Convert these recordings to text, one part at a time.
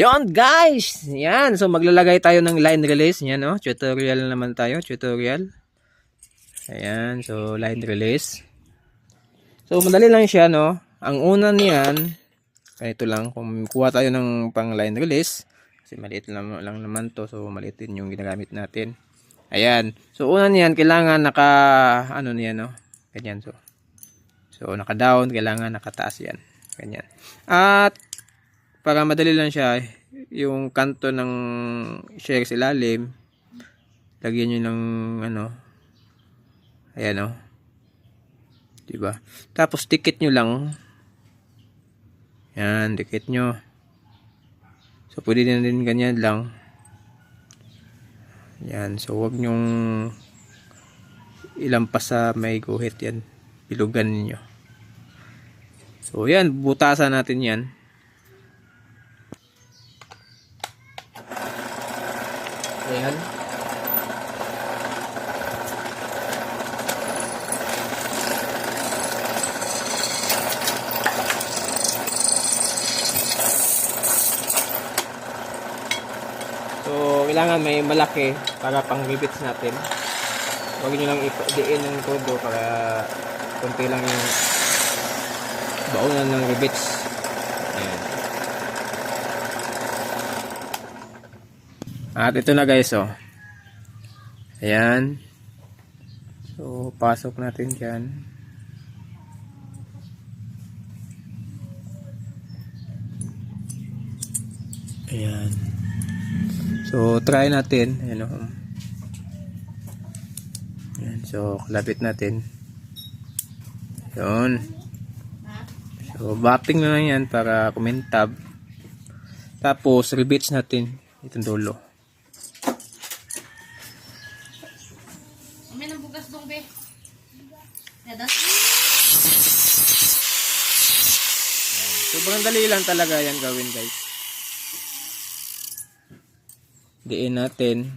Yon guys, yan. So maglalagay tayo ng line release, yan no. Tutorial naman tayo, tutorial. Ayan, so line release. So madali lang siya no. Ang una niyan, ganito lang kung kuha tayo ng pang line release kasi maliit lang naman to, so maliit din yung ginagamit natin. Ayan. So una niyan kailangan naka ano niyan no. Ganyan so. So naka down, kailangan nakataas yan. Ganyan. At para madali lang siya, yung kanto ng share sa ilalim, lagyan nyo ng ano, ayan o, diba? Tapos dikit nyo lang, yan, dikit nyo. So pwede din ganyan lang, yan. So wag nyong ilampas sa may guhit, yan, bilugan niyo. So yan, butasan natin yan. Ayan. So, kailangan may malaki para pang rivets natin. Huwag nyo lang i-diin ng todo para konti lang yung baunan ng rivets. Ayan. At ito na guys oh. Ayan. So pasok natin dyan. Ayan. So try natin. Ayan oh. Ayan. So kalapit natin. Ayan. So bapping na lang yan para kumintab. Tapos rivets natin itong dulo. Sobrang dali lang talaga yan gawin guys. Diin natin.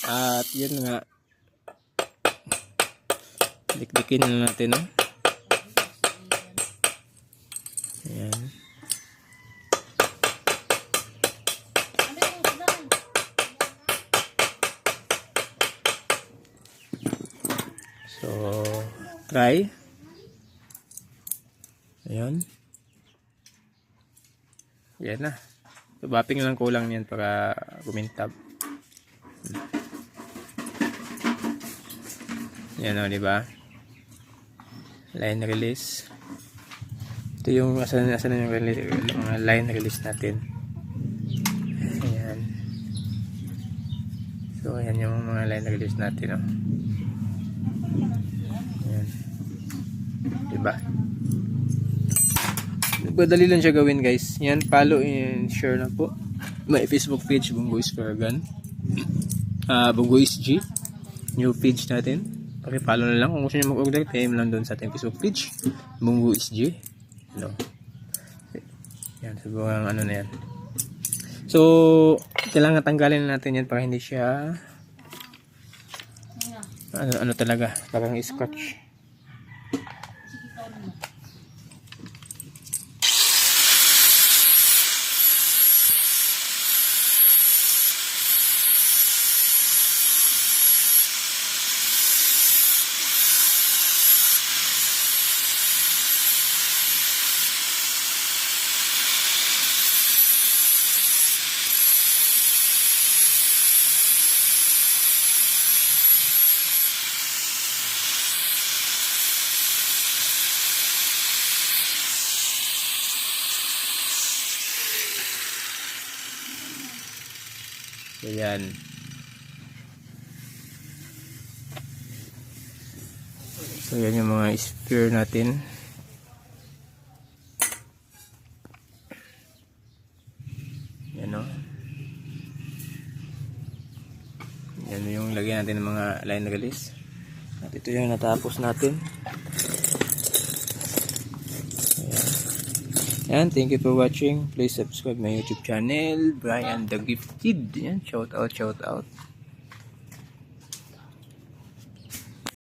At yun nga. Dikdikin na natin no. Ayan. So, try. Ayan. Ayan na. So, bapping lang kulang yan para kumintab. Ayan o, diba? Line release. Ito yung asan yung release, mga line release natin. Ayan. So, ayan yung mga line release natin o. Ayan. Diba? Madali lang siya gawin guys. Yan, follow and share na po. May Facebook page, Bunggoy's Caravan. Bunggoy's G. New page natin. Pakipollow na lang. Kung gusto nyo mag-order, PM lang doon sa ating Facebook page. Bunggoy's G. Hello. Yan, sobrang ano na yan. So, kailangan tanggalin natin yan para hindi siya ano talaga, parang scotch. Ayan. So yan yung mga spear natin. Yan o. Yan yung lagyan natin ng mga line release. At ito yung natapos natin. Ayan. Yan, thank you for watching. Please subscribe my YouTube channel, Brian the Gifted. Yan, shout out, shout out.